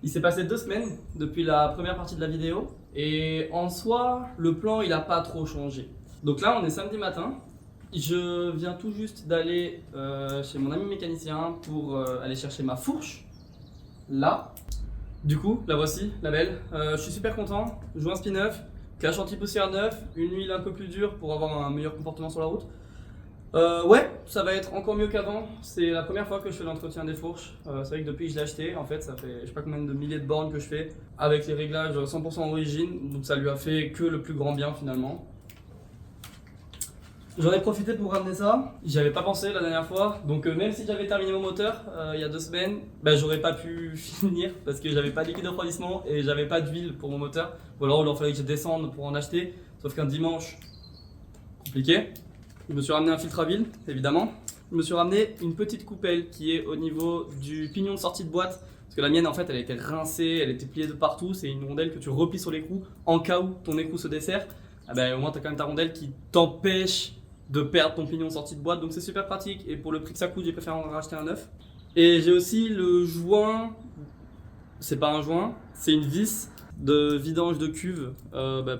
Il s'est passé 2 semaines depuis la première partie de la vidéo et en soi, le plan il a pas trop changé. Donc là, on est samedi matin. Je viens tout juste d'aller chez mon ami mécanicien pour aller chercher ma fourche. Là. Du coup, la voici, la belle. Je suis super content. Joint spi neuf, cache anti-poussière neuf, une huile un peu plus dure pour avoir un meilleur comportement sur la route. Ouais, ça va être encore mieux qu'avant. C'est la première fois que je fais l'entretien des fourches. C'est vrai que depuis que je l'ai acheté, en fait, ça fait je sais pas combien de milliers de bornes que je fais avec les réglages 100% origine. Donc ça lui a fait que le plus grand bien finalement. J'en ai profité pour ramener ça. J'y avais pas pensé la dernière fois. Donc même si j'avais terminé mon moteur il y a 2 semaines, bah, j'aurais pas pu finir parce que j'avais pas de liquide de refroidissement et j'avais pas d'huile pour mon moteur. Ou alors il fallait que je descende pour en acheter. Sauf qu'un dimanche, compliqué. Je me suis ramené un filtre à huile, évidemment. Je me suis ramené une petite coupelle qui est au niveau du pignon de sortie de boîte. Parce que la mienne, en fait, elle était rincée, elle était pliée de partout. C'est une rondelle que tu replies sur l'écrou en cas où ton écrou se dessert. Ah ben, au moins, tu as quand même ta rondelle qui t'empêche de perdre ton pignon de sortie de boîte. Donc, c'est super pratique. Et pour le prix que ça coûte, j'ai préféré en racheter un neuf. Et j'ai aussi le joint. C'est pas un joint, c'est une vis de vidange de cuve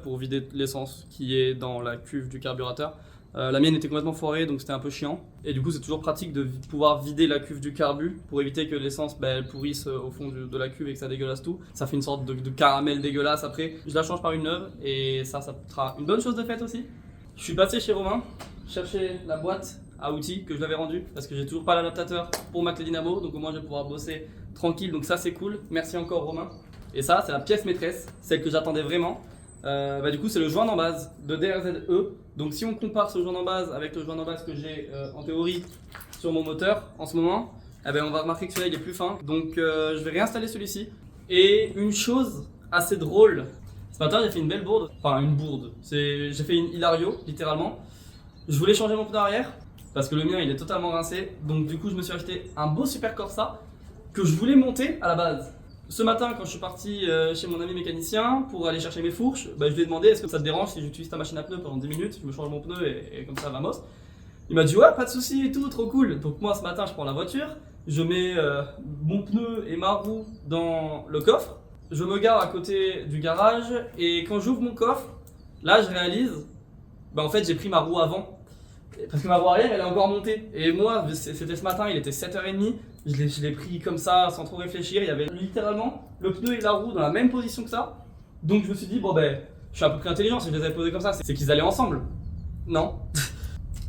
pour vider l'essence qui est dans la cuve du carburateur. La mienne était complètement foirée donc c'était un peu chiant et du coup c'est toujours pratique de pouvoir vider la cuve du carbu pour éviter que l'essence elle pourrisse au fond de la cuve et que ça dégueulasse tout. Ça fait une sorte de caramel dégueulasse après. Je la change par une neuve et ça sera une bonne chose de faite aussi. Je suis passé chez Romain chercher la boîte à outils que je l'avais rendue parce que j'ai toujours pas l'adaptateur pour ma clé dynamo donc au moins je vais pouvoir bosser tranquille donc ça c'est cool. Merci encore Romain. Et ça c'est la pièce maîtresse, celle que j'attendais vraiment. Du coup c'est le joint d'embase de DRZE. Donc si on compare ce joint d'embase avec le joint d'embase que j'ai en théorie sur mon moteur en ce moment, on va remarquer que celui-là il est plus fin. Donc je vais réinstaller celui-ci. Et une chose assez drôle, ce matin j'ai fait une belle bourde, enfin une bourde, j'ai fait une Hilario littéralement. Je voulais changer mon pneu arrière parce que le mien il est totalement rincé. Donc du coup je me suis acheté un beau Super Corsa que je voulais monter à la base. Ce matin, quand je suis parti chez mon ami mécanicien pour aller chercher mes fourches, je lui ai demandé est-ce que ça te dérange si j'utilise ta machine à pneus pendant 10 minutes, je me change mon pneu et comme ça, vamos. Il m'a dit ouais, pas de souci et tout, trop cool. Donc moi, ce matin, je prends la voiture, je mets mon pneu et ma roue dans le coffre, je me gare à côté du garage et quand j'ouvre mon coffre, là, je réalise, en fait, j'ai pris ma roue avant. Parce que ma roue arrière elle est encore montée. Et moi, c'était ce matin, il était 7h30. Je l'ai pris comme ça, sans trop réfléchir. Il y avait littéralement le pneu et la roue dans la même position que ça. Donc je me suis dit, je suis à peu près intelligent. Si je les avais posés comme ça, c'est qu'ils allaient ensemble. Non.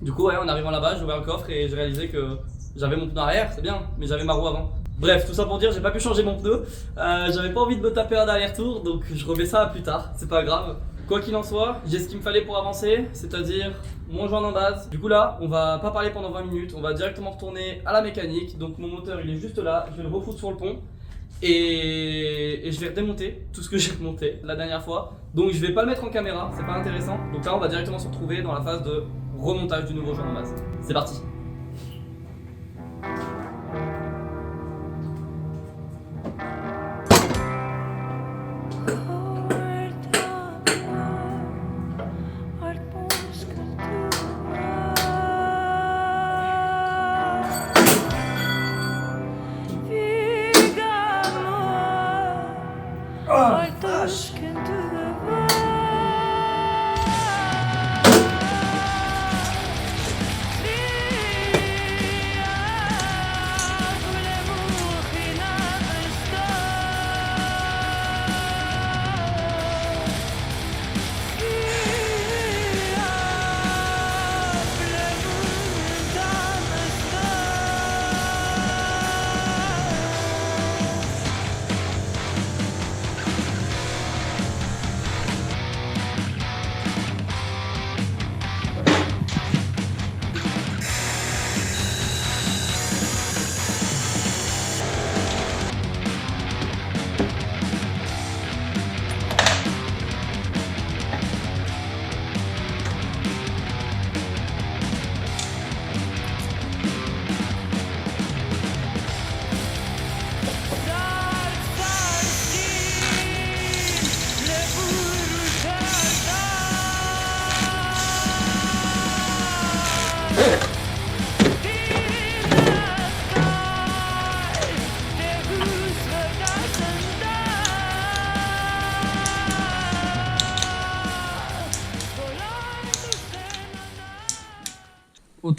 Du coup, ouais, en arrivant là-bas, j'ai ouvert le coffre et j'ai réalisé que j'avais mon pneu arrière, c'est bien, mais j'avais ma roue avant. Bref, tout ça pour dire, j'ai pas pu changer mon pneu. J'avais pas envie de me taper un aller-retour, donc je remets ça plus tard, c'est pas grave. Quoi qu'il en soit, j'ai ce qu'il me fallait pour avancer, c'est-à-dire mon joint d'embase. Du coup là, on va pas parler pendant 20 minutes, on va directement retourner à la mécanique. Donc mon moteur il est juste là, je vais le refoutre sur le pont. Et je vais redémonter tout ce que j'ai monté la dernière fois. Donc je vais pas le mettre en caméra, c'est pas intéressant. Donc là on va directement se retrouver dans la phase de remontage du nouveau joint d'embase. C'est parti.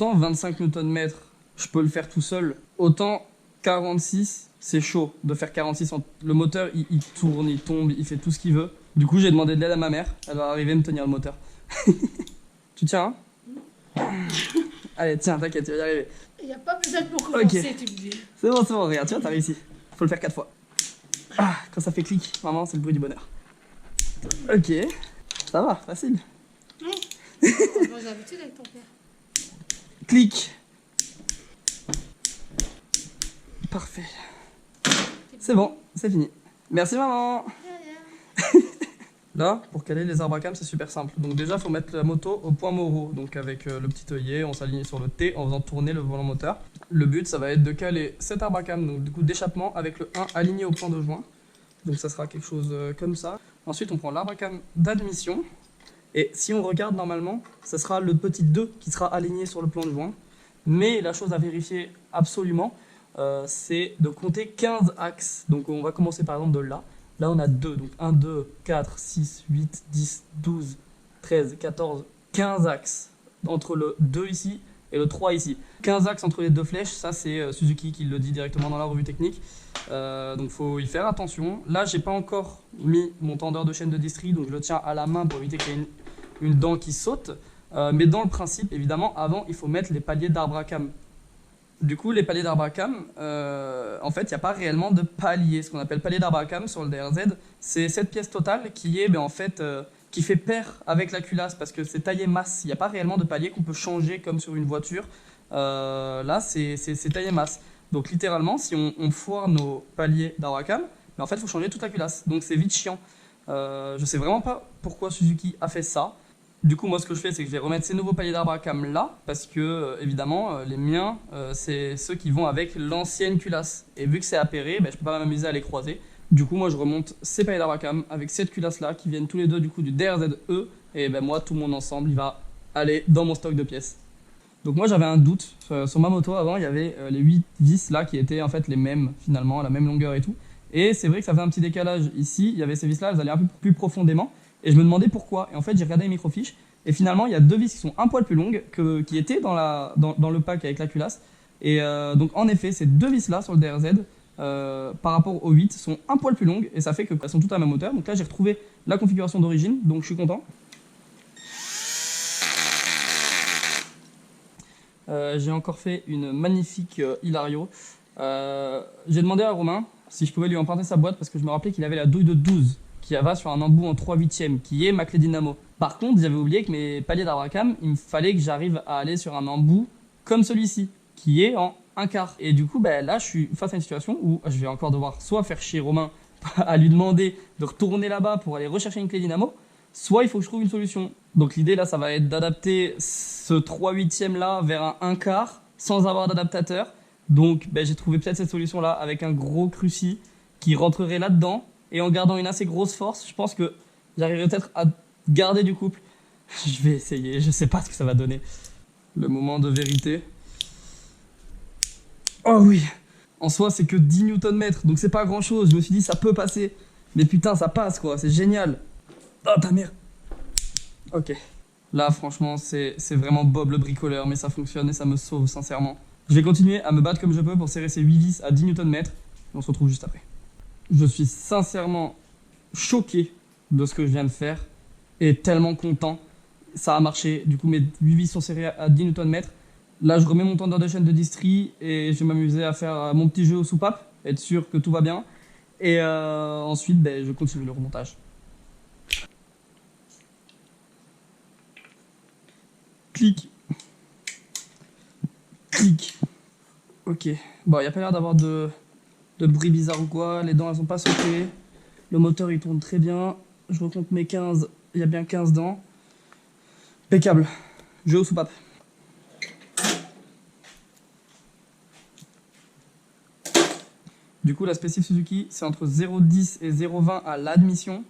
autant 25 Nm, je peux le faire tout seul, autant 46, c'est chaud de faire 46. Le moteur, il tourne, il tombe, il fait tout ce qu'il veut. Du coup, j'ai demandé de l'aide à ma mère. Elle va arriver à me tenir le moteur. Tu tiens, hein? Allez, tiens, t'inquiète, tu vas y arriver. Il n'y a pas besoin pour commencer, tu me dis. C'est bon, regarde, tu vois, t'as réussi. Faut le faire 4 fois. Ah, quand ça fait clic, vraiment, c'est le bruit du bonheur. Ok, ça va, facile. Oui. Bon, j'ai l'habitude avec ton père. Clic. Parfait. C'est bon, c'est fini. Merci maman. Là, pour caler les arbres à cam, c'est super simple. Donc déjà, il faut mettre la moto au point Moreau. Donc avec le petit œillet, on s'aligne sur le T en faisant tourner le volant moteur. Le but, ça va être de caler cet arbre à cam, donc du coup d'échappement, avec le 1 aligné au point de joint. Donc ça sera quelque chose comme ça. Ensuite, on prend l'arbre à cam d'admission. Et si on regarde normalement, ça sera le petit 2 qui sera aligné sur le plan de joint. Mais la chose à vérifier absolument, c'est de compter 15 axes. Donc on va commencer par exemple de là. Là on a 2, donc 1, 2, 4, 6, 8, 10, 12, 13, 14, 15 axes entre le 2 ici et le 3 ici. 15 axes entre les deux flèches, ça c'est Suzuki qui le dit directement dans la revue technique. Donc faut y faire attention. Là j'ai pas encore mis mon tendeur de chaîne de distri, donc je le tiens à la main pour éviter qu'il y ait une dent qui saute. Mais dans le principe, évidemment, avant il faut mettre les paliers d'arbre à cam. Du coup, les paliers d'arbre à cam, en fait, il n'y a pas réellement de palier. Ce qu'on appelle palier d'arbre à cam sur le DRZ, c'est cette pièce totale qui est, qui fait pair avec la culasse parce que c'est taillé masse. Il n'y a pas réellement de palier qu'on peut changer comme sur une voiture. Là, c'est taillé masse. Donc, littéralement, si on foire nos paliers d'arbre à cam, en fait, il faut changer toute la culasse. Donc, c'est vite chiant. Je sais vraiment pas pourquoi Suzuki a fait ça. Du coup, moi, ce que je fais, c'est que je vais remettre ces nouveaux paliers d'arbre à cam là, parce que, évidemment, les miens, c'est ceux qui vont avec l'ancienne culasse. Et vu que c'est appairé, je peux pas m'amuser à les croiser. Du coup, moi, je remonte ces paliers d'arbre à cam avec cette culasse là, qui viennent tous les deux du coup du DRZ E. Et moi, tout mon ensemble, il va aller dans mon stock de pièces. Donc moi, j'avais un doute. Sur ma moto, avant, il y avait les 8 vis là, qui étaient en fait les mêmes, finalement, la même longueur et tout. Et c'est vrai que ça faisait un petit décalage. Ici, il y avait ces vis là, elles allaient un peu plus profondément. Et je me demandais pourquoi. Et en fait, j'ai regardé les microfiches. Et finalement, il y a deux vis qui sont un poil plus longues qui étaient dans le pack avec la culasse. Et donc, en effet, ces deux vis-là sur le DRZ, par rapport aux 8, sont un poil plus longues. Et ça fait qu'elles sont toutes à la même hauteur. Donc là, j'ai retrouvé la configuration d'origine. Donc, je suis content. J'ai encore fait une magnifique Hilario. J'ai demandé à Romain si je pouvais lui emprunter sa boîte parce que je me rappelais qu'il avait la douille de 12 qui va sur un embout en 3/8, qui est ma clé dynamo. Par contre, j'avais oublié que mes paliers d'arbre à cam, il me fallait que j'arrive à aller sur un embout comme celui-ci, qui est en 1/4. Et du coup, là, je suis face à une situation où je vais encore devoir soit faire chier Romain à lui demander de retourner là-bas pour aller rechercher une clé dynamo, soit il faut que je trouve une solution. Donc l'idée là, ça va être d'adapter ce 3/8 là vers un 1/4 sans avoir d'adaptateur. Donc j'ai trouvé peut-être cette solution là avec un gros cruci qui rentrerait là-dedans. Et en gardant une assez grosse force, je pense que j'arriverai peut-être à garder du couple. Je vais essayer, je sais pas ce que ça va donner. Le moment de vérité. Oh oui! En soi, c'est que 10 Nm, donc c'est pas grand chose. Je me suis dit, ça peut passer. Mais putain, ça passe quoi, c'est génial. Oh ta mère! Ok. Là, franchement, c'est vraiment Bob le bricoleur, mais ça fonctionne et ça me sauve, sincèrement. Je vais continuer à me battre comme je peux pour serrer ces 8 vis à 10 Nm. Et on se retrouve juste après. Je suis sincèrement choqué de ce que je viens de faire et tellement content. Ça a marché. Du coup, mes 8 vis sont serrées à 10 Nm. Là, je remets mon tendeur de chaîne de distri et je vais m'amuser à faire mon petit jeu aux soupapes, être sûr que tout va bien. Et ensuite, je continue le remontage. Clic. Clic. Ok. Bon, il n'y a pas l'air d'avoir de bruit bizarre ou quoi. Les dents, elles sont pas sautées. Le moteur, il tourne très bien. Je recompte mes 15. Il y a bien 15 dents. Impeccable. Jeu aux soupapes. Du coup, la spécif Suzuki, c'est entre 0,10 et 0,20 à l'admission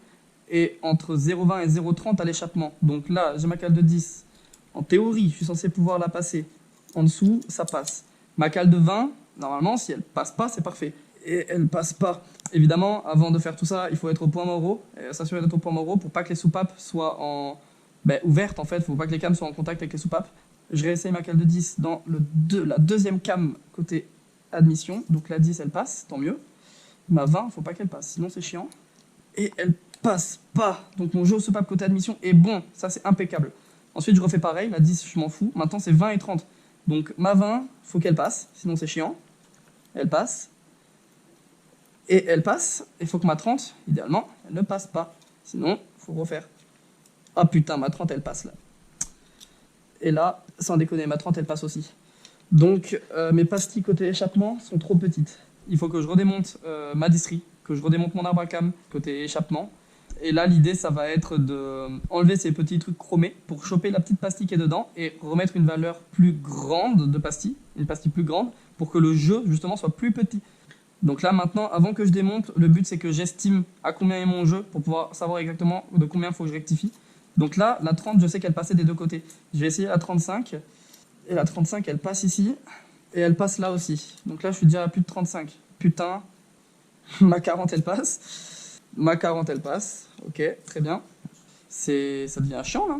et entre 0,20 et 0,30 à l'échappement. Donc là, j'ai ma cale de 10. En théorie, je suis censé pouvoir la passer. En dessous, ça passe. Ma cale de 20, normalement, si elle passe pas, c'est parfait. Et elle passe pas. Évidemment, avant de faire tout ça, il faut être au point Moreau, s'assurer d'être au point Moreau pour pas que les soupapes soient ouvertes en fait. Il faut pas que les cams soient en contact avec les soupapes. Je réessaye ma cale de 10 dans la deuxième cam côté admission. Donc la 10, elle passe, tant mieux. Ma 20, faut pas qu'elle passe, sinon c'est chiant. Et elle passe pas. Donc mon jeu au soupape côté admission est bon. Ça, c'est impeccable. Ensuite, je refais pareil. La 10, je m'en fous. Maintenant, c'est 20 et 30. Donc ma 20, faut qu'elle passe, sinon c'est chiant. Elle passe. Et elle passe. Il faut que ma 30, idéalement, elle ne passe pas. Sinon, faut refaire. Ah putain, ma 30, elle passe là. Et là, sans déconner, ma 30, elle passe aussi. Donc, mes pastilles côté échappement sont trop petites. Il faut que je redémonte ma distrie, que je redémonte mon arbre à cam côté échappement. Et là, l'idée, ça va être d'enlever ces petits trucs chromés pour choper la petite pastille qui est dedans et remettre une valeur plus grande de pastille, une pastille plus grande, pour que le jeu, justement, soit plus petit. Donc là, maintenant, avant que je démonte, le but, c'est que j'estime à combien est mon jeu pour pouvoir savoir exactement de combien il faut que je rectifie. Donc là, la 30, je sais qu'elle passait des deux côtés. Je vais essayer la 35. Et la 35, elle passe ici. Et elle passe là aussi. Donc là, je suis déjà à plus de 35. Putain. Ma 40, elle passe. Ma 40, elle passe. Ok, très bien. Ça devient chiant, là.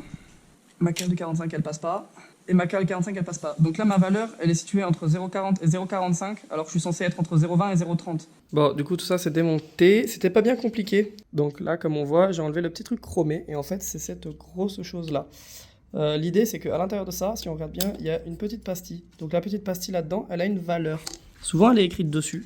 Ma cale de 45, elle passe pas. Et ma cale 45, elle passe pas. Donc là, ma valeur, elle est située entre 0,40 et 0,45. Alors que je suis censé être entre 0,20 et 0,30. Bon, du coup, tout ça, c'est démonté. C'était pas bien compliqué. Donc là, comme on voit, j'ai enlevé le petit truc chromé. Et en fait, c'est cette grosse chose-là. L'idée, c'est qu'à l'intérieur de ça, si on regarde bien, il y a une petite pastille. Donc la petite pastille là-dedans, elle a une valeur. Souvent, elle est écrite dessus.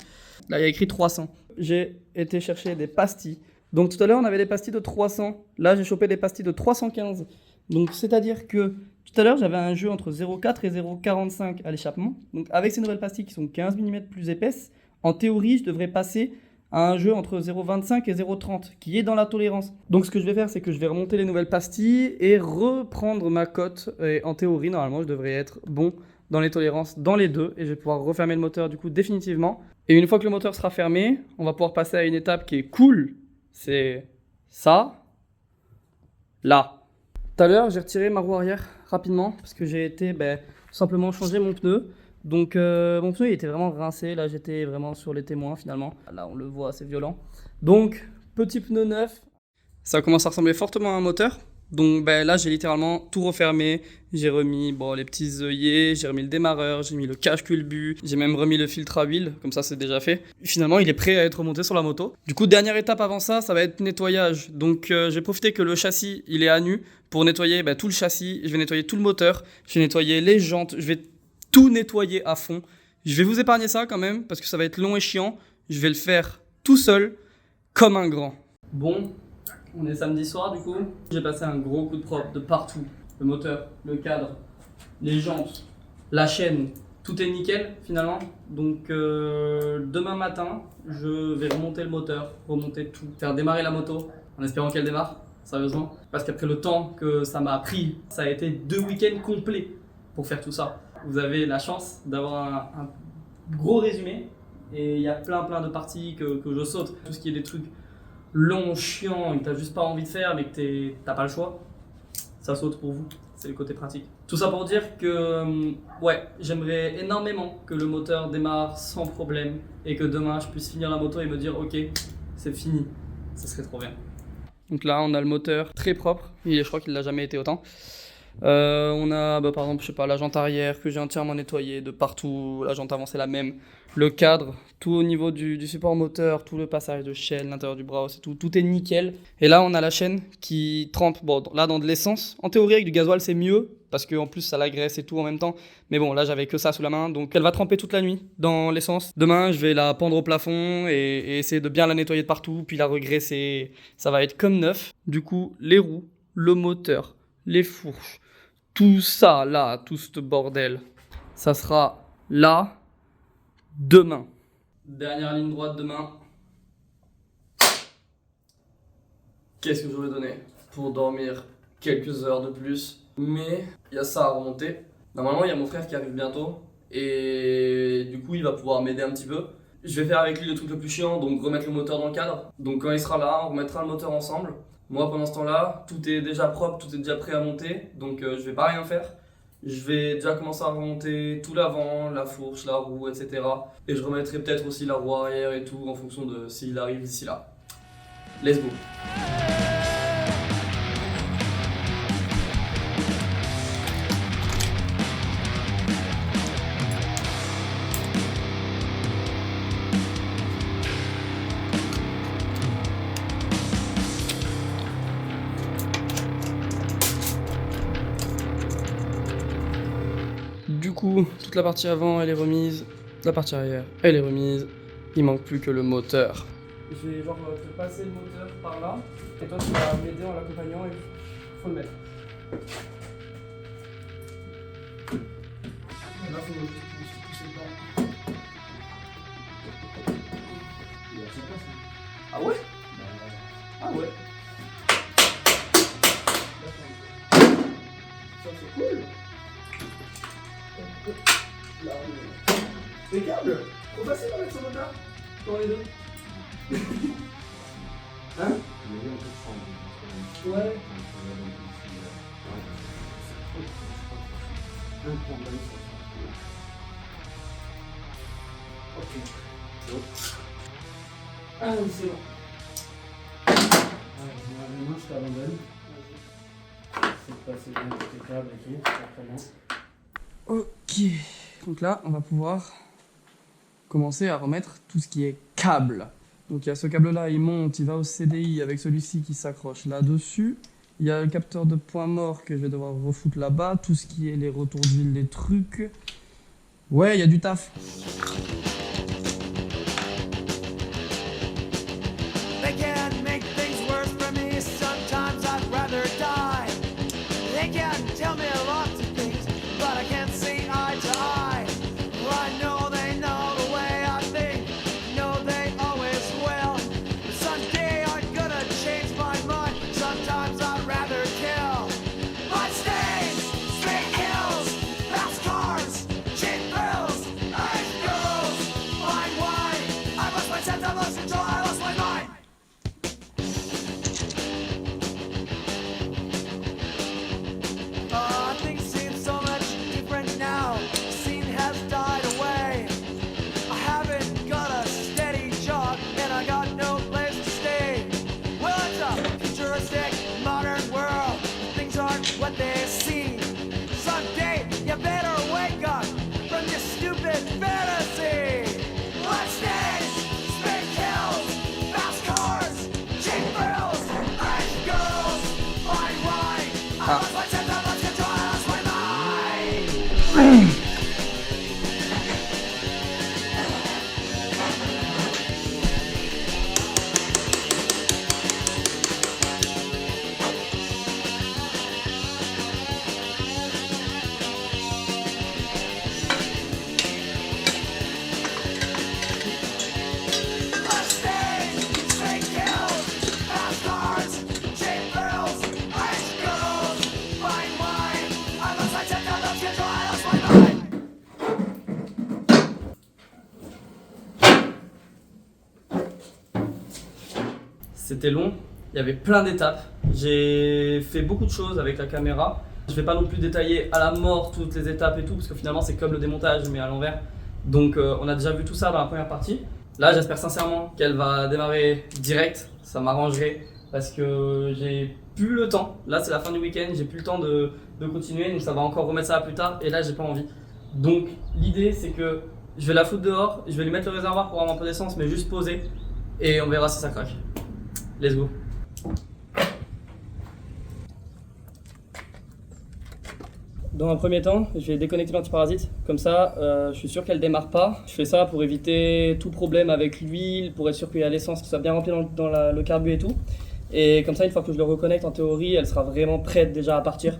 Là, il y a écrit 300. J'ai été chercher des pastilles. Donc tout à l'heure, on avait des pastilles de 300. Là, j'ai chopé des pastilles de 315. Donc c'est-à-dire que tout à l'heure, j'avais un jeu entre 0,4 et 0,45 à l'échappement. Donc avec ces nouvelles pastilles qui sont 15 mm plus épaisses, en théorie, je devrais passer à un jeu entre 0,25 et 0,30 qui est dans la tolérance. Donc ce que je vais faire, c'est que je vais remonter les nouvelles pastilles et reprendre ma cote. Et en théorie, normalement, je devrais être bon dans les tolérances dans les deux et je vais pouvoir refermer le moteur du coup définitivement. Et une fois que le moteur sera fermé, on va pouvoir passer à une étape qui est cool. C'est ça, là. Tout à l'heure, j'ai retiré ma roue arrière rapidement parce que j'ai été tout simplement changer mon pneu. Donc mon pneu il était vraiment rincé, là j'étais vraiment sur les témoins finalement. Là on le voit, c'est violent. Donc petit pneu neuf. Ça commence à ressembler fortement à un moteur. Donc là j'ai littéralement tout refermé. J'ai remis les petits œillets, j'ai remis le démarreur, j'ai mis le cache-culbut, j'ai même remis le filtre à huile, comme ça c'est déjà fait. Finalement il est prêt à être remonté sur la moto. Du coup dernière étape avant ça, ça va être nettoyage. Donc j'ai profité que le châssis il est à nu pour nettoyer tout le châssis. Je vais nettoyer tout le moteur, je vais nettoyer les jantes, je vais tout nettoyer à fond. Je vais vous épargner ça quand même parce que ça va être long et chiant. Je vais le faire tout seul comme un grand. Bon, on est samedi soir du coup. J'ai passé un gros coup de propre de partout. Le moteur, le cadre, les jantes, la chaîne, tout est nickel finalement. Donc demain matin, je vais remonter le moteur, remonter tout, faire démarrer la moto en espérant qu'elle démarre, sérieusement. Parce qu'après le temps que ça m'a pris, ça a été 2 week-ends complets pour faire tout ça. Vous avez la chance d'avoir un gros résumé et il y a plein de parties que je saute. Tout ce qui est des trucs longs, chiants et que t'as juste pas envie de faire mais que t'as pas le choix, ça saute pour vous. C'est le côté pratique. Tout ça pour dire que j'aimerais énormément que le moteur démarre sans problème et que demain je puisse finir la moto et me dire ok, c'est fini. Ça serait trop bien. Donc là on a le moteur très propre, je crois qu'il l'a jamais été autant. On a par exemple je sais pas la jante arrière que j'ai entièrement nettoyée de partout, la jante avant c'est la même, le cadre, tout au niveau du support moteur, tout le passage de chaîne, l'intérieur du bras, tout est nickel. Et là on a la chaîne qui trempe, là dans de l'essence, en théorie avec du gasoil c'est mieux parce qu'en plus ça la graisse et tout en même temps, mais bon là j'avais que ça sous la main, donc elle va tremper toute la nuit dans l'essence. Demain je vais la pendre au plafond et essayer de bien la nettoyer de partout, puis la regraisser, ça va être comme neuf. Du coup les roues, le moteur, les fourches, tout ça là, tout ce bordel, ça sera là demain. Dernière ligne droite demain. Qu'est-ce que j'aurais donné pour dormir quelques heures de plus? Mais il y a ça à remonter. Normalement il y a mon frère qui arrive bientôt et du coup il va pouvoir m'aider un petit peu. Je vais faire avec lui le truc le plus chiant, donc remettre le moteur dans le cadre. Donc quand il sera là, on remettra le moteur ensemble. Moi pendant ce temps-là, tout est déjà propre, tout est déjà prêt à monter, donc je vais pas rien faire. Je vais déjà commencer à remonter tout l'avant, la fourche, la roue, etc. Et je remettrai peut-être aussi la roue arrière et tout en fonction de s'il arrive d'ici là. Let's go! coup, toute la partie avant, elle est remise. La partie arrière, elle est remise. Il manque plus que le moteur. Je vais genre te passer le moteur par là. Et toi, tu vas m'aider en l'accompagnant et faut le mettre. Et là, faut pousser dedans. Ah ouais? Ah ouais. Ça c'est cool. Là, on est impeccable. Trop facile avec ce moteur. Pour les deux. Hein? Ouais. Ok. Ah oui, c'est bon. Maintenant, je t'abandonne. C'est passé bien tous tes câbles ici, certainement. Ok. Donc là, on va pouvoir commencer à remettre tout ce qui est câble. Donc il y a ce câble-là, il monte, il va au CDI avec celui-ci qui s'accroche là-dessus. Il y a le capteur de point mort que je vais devoir refoutre là-bas. Tout ce qui est les retours d'huile, les trucs. Ouais, il y a du taf. They can make things worse for me. Sometimes I'd rather die. They can tell me lots of things, but I can't see eye to eye. Well, I know they know the way I think. No, they always will. But someday I'm gonna change my mind. Sometimes I'd rather kill. Bloodstains, straight kills, fast cars, cheap thrills, ice girls, fine wine. I lost my sense, I lost control, I lost my mind. Things seem so much different now. The scene has died away. I haven't got a steady job and I got no place to stay. Well, it's a futuristic, modern world. Things aren't what they seem. Someday you better wake up from this stupid fantasy. Bloodstains, spin kills, fast cars, cheap thrills, ice girls, fine wine. I lost my sense, I lost control, I lost my mind. Bloodstains, straight kills, fast cars, cheap thrills, ice girls, fine wine. I lost my sense, I lost control, I lost my mind. C'était long, il y avait plein d'étapes. J'ai fait beaucoup de choses avec la caméra. Je vais pas non plus détailler à la mort toutes les étapes et tout, parce que finalement c'est comme le démontage mais à l'envers. Donc on a déjà vu tout ça dans la première partie. Là j'espère sincèrement qu'elle va démarrer direct, ça m'arrangerait parce que j'ai plus le temps. Là c'est la fin du week-end, j'ai plus le temps de continuer, donc ça va encore remettre ça à plus tard et là j'ai pas envie. Donc l'idée c'est que je vais la foutre dehors, je vais lui mettre le réservoir pour avoir un peu d'essence mais juste poser et on verra si ça craque. Let's go. Dans un premier temps, je vais déconnecter l'antiparasite, comme ça je suis sûr qu'elle démarre pas. Je fais ça pour éviter tout problème avec l'huile, pour être sûr qu'il y a l'essence qui soit bien remplie dans le carbu et tout. Et comme ça, une fois que je le reconnecte, en théorie, elle sera vraiment prête déjà à partir.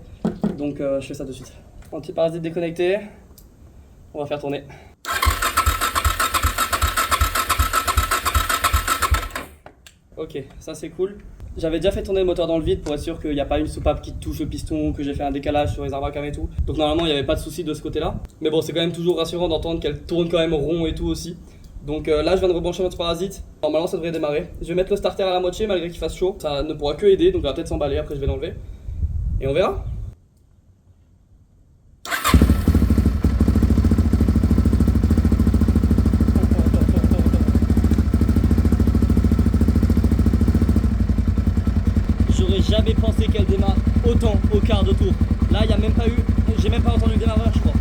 Donc je fais ça de suite. Antiparasite déconnecté, on va faire tourner. Ok, ça c'est cool. J'avais déjà fait tourner le moteur dans le vide pour être sûr qu'il n'y a pas une soupape qui touche le piston, que j'ai fait un décalage sur les arbres à cam et tout. Donc normalement il n'y avait pas de souci de ce côté-là. Mais bon, c'est quand même toujours rassurant d'entendre qu'elle tourne quand même rond et tout aussi. Donc là je viens de rebrancher notre parasite. Normalement ça devrait démarrer. Je vais mettre le starter à la moitié malgré qu'il fasse chaud. Ça ne pourra que aider, donc il va peut-être s'emballer, après je vais l'enlever. Et on verra. J'aurais jamais pensé qu'elle démarre autant au quart de tour. Là, il n'y a même pas eu, j'ai même pas entendu le démarrage, je crois.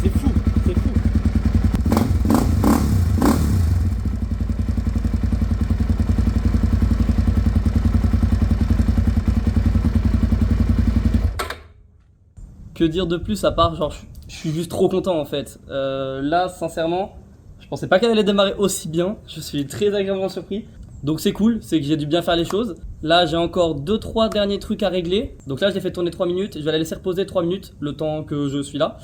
C'est fou, c'est fou. Que dire de plus à part genre je suis juste trop content en fait. Là sincèrement, je pensais pas qu'elle allait démarrer aussi bien. Je suis très agréablement surpris. Donc c'est cool, c'est que j'ai dû bien faire les choses. Là j'ai encore 2-3 derniers trucs à régler. Donc là je l'ai fait tourner 3 minutes. Je vais la laisser reposer 3 minutes le temps que je suis là.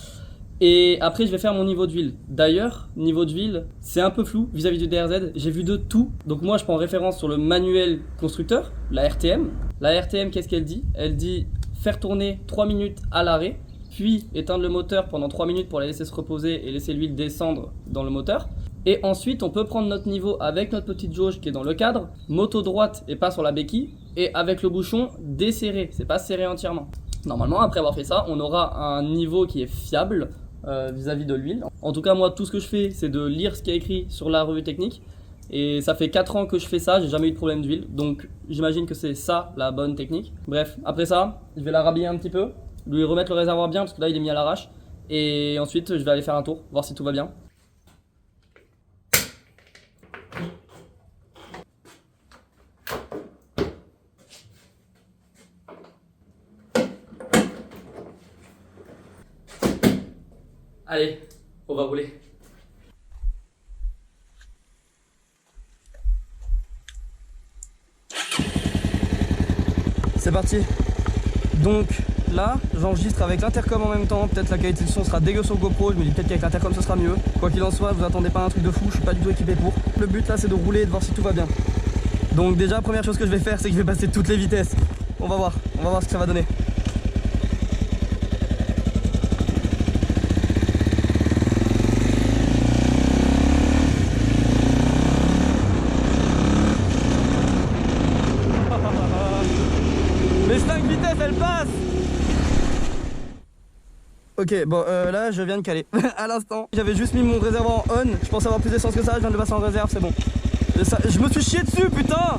Et après je vais faire mon niveau d'huile. D'ailleurs, niveau d'huile, c'est un peu flou vis-à-vis du DRZ. J'ai vu de tout. Donc moi je prends référence sur le manuel constructeur, la RTM. La RTM, qu'est-ce qu'elle dit? Elle dit faire tourner 3 minutes à l'arrêt, puis éteindre le moteur pendant 3 minutes pour la laisser se reposer et laisser l'huile descendre dans le moteur. Et ensuite, on peut prendre notre niveau avec notre petite jauge qui est dans le cadre, moto droite et pas sur la béquille, et avec le bouchon desserré, c'est pas serré entièrement. Normalement, après avoir fait ça, on aura un niveau qui est fiable vis-à-vis de l'huile. En tout cas, moi, tout ce que je fais, c'est de lire ce qui est écrit sur la revue technique. Et ça fait 4 ans que je fais ça, j'ai jamais eu de problème d'huile. Donc j'imagine que c'est ça la bonne technique. Bref, après ça, je vais la rhabiller un petit peu, lui remettre le réservoir bien parce que là il est mis à l'arrache. Et ensuite, je vais aller faire un tour, voir si tout va bien. Allez, on va rouler. C'est parti. Donc là, j'enregistre avec l'intercom en même temps. Peut-être la qualité du son sera dégueu sur GoPro. Je me dis peut-être qu'avec l'intercom ce sera mieux. Quoi qu'il en soit, vous attendez pas un truc de fou. Je suis pas du tout équipé pour. Le but là, c'est de rouler et de voir si tout va bien. Donc déjà, première chose que je vais faire, c'est que je vais passer toutes les vitesses. On va voir ce que ça va donner. Les 5 vitesses, elles passent. Ok, bon, là, je viens de caler. À l'instant, j'avais juste mis mon réservoir en on. Je pense avoir plus d'essence que ça. Je viens de le passer en réserve, c'est bon. Je me suis chié dessus, putain.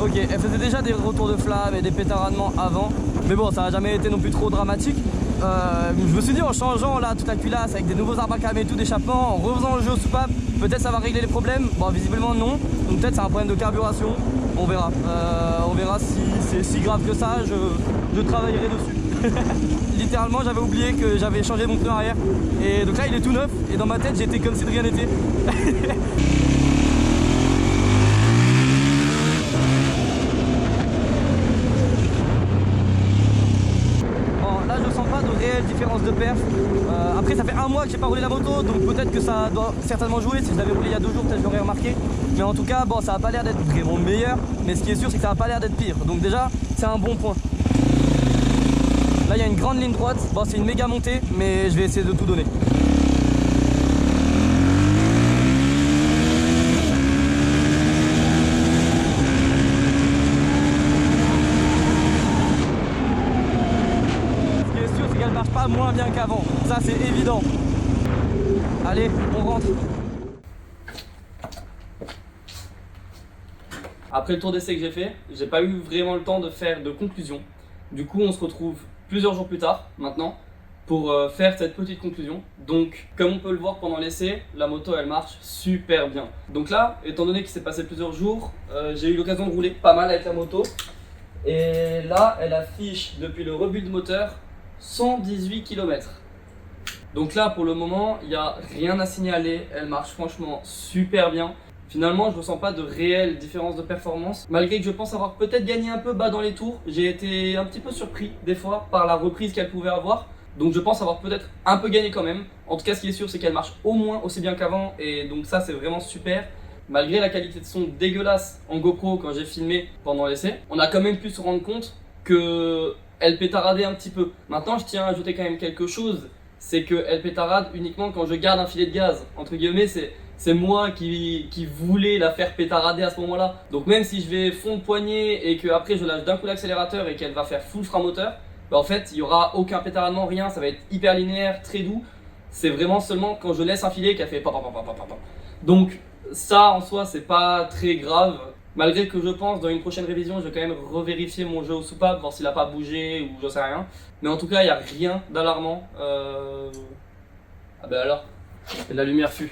Ok, elle faisait déjà des retours de flamme et des pétaradements avant. Mais bon, ça n'a jamais été non plus trop dramatique. Je me suis dit en changeant là toute la culasse avec des nouveaux arbres à cam et tout d'échappement, en refaisant le jeu aux soupapes, peut-être ça va régler les problèmes. Bon, visiblement non. Donc peut-être c'est un problème de carburation. On verra. On verra si c'est si grave que ça. Je travaillerai dessus. Littéralement, j'avais oublié que j'avais changé mon pneu arrière. Et donc là, il est tout neuf. Et dans ma tête, j'étais comme si de rien n'était. Réelle différence de perf. Après ça fait un mois que j'ai pas roulé la moto, donc peut-être que ça doit certainement jouer. Si je l'avais roulé il y a 2 jours, peut-être je l'aurais remarqué. Mais en tout cas, bon, ça a pas l'air d'être vraiment meilleur, mais ce qui est sûr c'est que ça a pas l'air d'être pire. Donc déjà, c'est un bon point. Là il y a une grande ligne droite, bon c'est une méga montée, mais je vais essayer de tout donner. Pas moins bien qu'avant, ça c'est évident. Allez, on rentre. Après le tour d'essai que j'ai fait, j'ai pas eu vraiment le temps de faire de conclusion. Du coup, on se retrouve plusieurs jours plus tard, maintenant, pour faire cette petite conclusion. Donc, comme on peut le voir pendant l'essai, la moto elle marche super bien. Donc là, étant donné qu'il s'est passé plusieurs jours, j'ai eu l'occasion de rouler pas mal avec la moto. Et là, elle affiche depuis le rebut de moteur 118 km. Donc là pour le moment il n'y a rien à signaler, elle marche franchement super bien. Finalement je ne ressens pas de réelle différence de performance, malgré que je pense avoir peut-être gagné un peu bas dans les tours. J'ai été un petit peu surpris des fois par la reprise qu'elle pouvait avoir, donc je pense avoir peut-être un peu gagné quand même. En tout cas ce qui est sûr c'est qu'elle marche au moins aussi bien qu'avant, et donc ça c'est vraiment super. Malgré la qualité de son dégueulasse en GoPro quand j'ai filmé pendant l'essai, on a quand même pu se rendre compte que elle pétaradait un petit peu. Maintenant, je tiens à ajouter quand même quelque chose, c'est qu'elle pétarade uniquement quand je garde un filet de gaz. Entre guillemets, c'est moi qui voulais la faire pétarader à ce moment-là. Donc même si je vais fond de poignée et que après je lâche d'un coup l'accélérateur et qu'elle va faire full frein moteur, bah en fait, il n'y aura aucun pétaradement, rien, ça va être hyper linéaire, très doux. C'est vraiment seulement quand je laisse un filet qu'elle fait pam pam pam pam pam. Donc ça en soi, c'est pas très grave. Malgré que je pense dans une prochaine révision, je vais quand même revérifier mon jeu au soupape, voir s'il a pas bougé ou j'en sais rien. Mais en tout cas, il n'y a rien d'alarmant. Ah bah alors, et la lumière fut.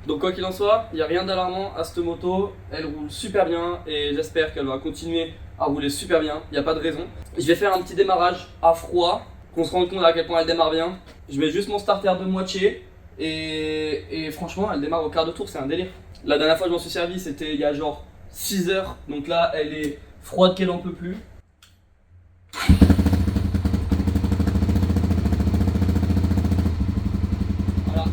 Donc quoi qu'il en soit, il n'y a rien d'alarmant à cette moto. Elle roule super bien et j'espère qu'elle va continuer à rouler super bien. Il n'y a pas de raison. Je vais faire un petit démarrage à froid, qu'on se rende compte à quel point elle démarre bien. Je mets juste mon starter de moitié et franchement, elle démarre au quart de tour, c'est un délire. La dernière fois que je m'en suis servi, c'était il y a genre 6 heures. Donc là, elle est froide qu'elle en peut plus. Voilà.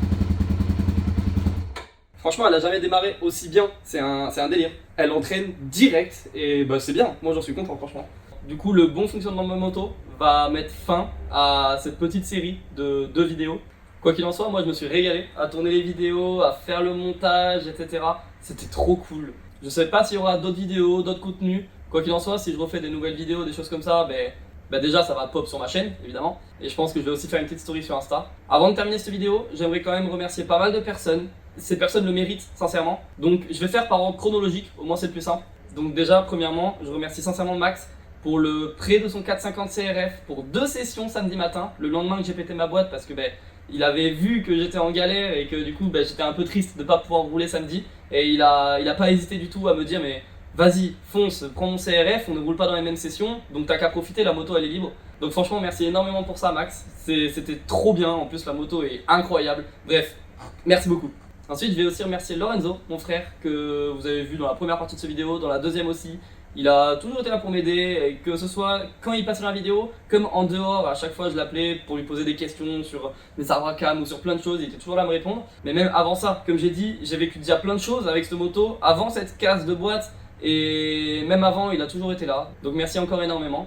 Franchement, elle a jamais démarré aussi bien. C'est un délire. Elle entraîne direct et bah c'est bien. Moi, j'en suis content, franchement. Du coup, le bon fonctionnement de ma moto va mettre fin à cette petite série de 2 vidéos. Quoi qu'il en soit, moi je me suis régalé à tourner les vidéos, à faire le montage, etc. C'était trop cool. Je sais pas s'il y aura d'autres vidéos, d'autres contenus. Quoi qu'il en soit, si je refais des nouvelles vidéos, des choses comme ça, déjà ça va pop sur ma chaîne, évidemment. Et je pense que je vais aussi faire une petite story sur Insta. Avant de terminer cette vidéo, j'aimerais quand même remercier pas mal de personnes. Ces personnes le méritent, sincèrement. Donc je vais faire par ordre chronologique, au moins c'est le plus simple. Donc déjà, premièrement, je remercie sincèrement Max pour le prêt de son 450 CRF pour 2 sessions samedi matin, le lendemain que j'ai pété ma boîte parce que il avait vu que j'étais en galère et que du coup j'étais un peu triste de ne pas pouvoir rouler samedi. Et il a pas hésité du tout à me dire mais vas-y, fonce, prends mon CRF, on ne roule pas dans les mêmes sessions, donc t'as qu'à profiter, la moto elle est libre. Donc franchement merci énormément pour ça Max, c'était trop bien, en plus la moto est incroyable. Bref, merci beaucoup. Ensuite je vais aussi remercier Lorenzo, mon frère, que vous avez vu dans la première partie de cette vidéo, dans la deuxième aussi. Il a toujours été là pour m'aider, que ce soit quand il passait dans la vidéo, comme en dehors, à chaque fois je l'appelais pour lui poser des questions sur mes arbres à cam ou sur plein de choses, il était toujours là à me répondre. Mais même avant ça, comme j'ai dit, j'ai vécu déjà plein de choses avec cette moto, avant cette casse de boîte, et même avant il a toujours été là, donc merci encore énormément.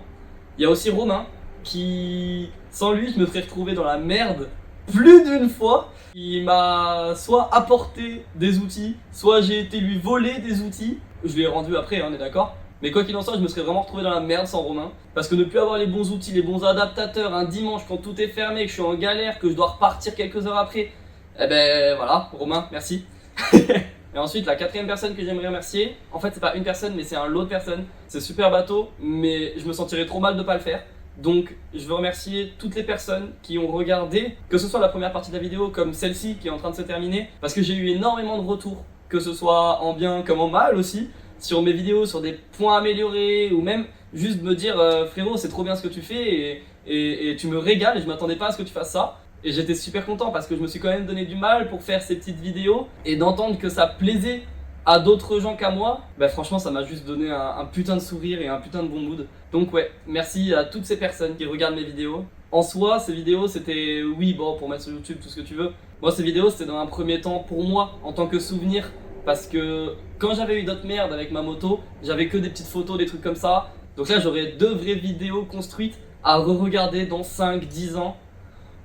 Il y a aussi Romain, qui, sans lui, je me serais retrouvé dans la merde plus d'une fois. Il m'a soit apporté des outils, soit j'ai été lui voler des outils. Je lui ai rendu après, on est d'accord. Mais quoi qu'il en soit, je me serais vraiment retrouvé dans la merde sans Romain. Parce que ne plus avoir les bons outils, les bons adaptateurs, un dimanche quand tout est fermé, que je suis en galère, que je dois repartir quelques heures après. Eh ben voilà, Romain, merci. Et ensuite, la 4e personne que j'aimerais remercier, en fait c'est pas une personne mais c'est un lot de personnes. C'est super bateau, mais je me sentirais trop mal de pas le faire. Donc je veux remercier toutes les personnes qui ont regardé, que ce soit la première partie de la vidéo comme celle-ci qui est en train de se terminer, parce que j'ai eu énormément de retours, que ce soit en bien comme en mal aussi, sur mes vidéos, sur des points améliorés, ou même juste me dire frérot c'est trop bien ce que tu fais et tu me régales et je m'attendais pas à ce que tu fasses ça. Et j'étais super content parce que je me suis quand même donné du mal pour faire ces petites vidéos et d'entendre que ça plaisait à d'autres gens qu'à moi, franchement ça m'a juste donné un putain de sourire et un putain de bon mood. Donc ouais, merci à toutes ces personnes qui regardent mes vidéos. En soi, ces vidéos c'était, oui bon, pour mettre sur YouTube tout ce que tu veux. Moi ces vidéos c'était dans un premier temps pour moi, en tant que souvenir. Parce que quand j'avais eu d'autres merdes avec ma moto, j'avais que des petites photos, des trucs comme ça. Donc là j'aurais 2 vraies vidéos construites à re-regarder dans 5-10 ans.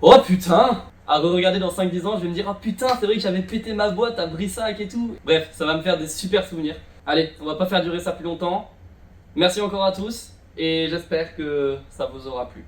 Oh putain! À re-regarder dans 5-10 ans, je vais me dire ah putain c'est vrai que j'avais pété ma boîte à Brissac et tout. Bref, ça va me faire des super souvenirs. Allez, on va pas faire durer ça plus longtemps. Merci encore à tous et j'espère que ça vous aura plu.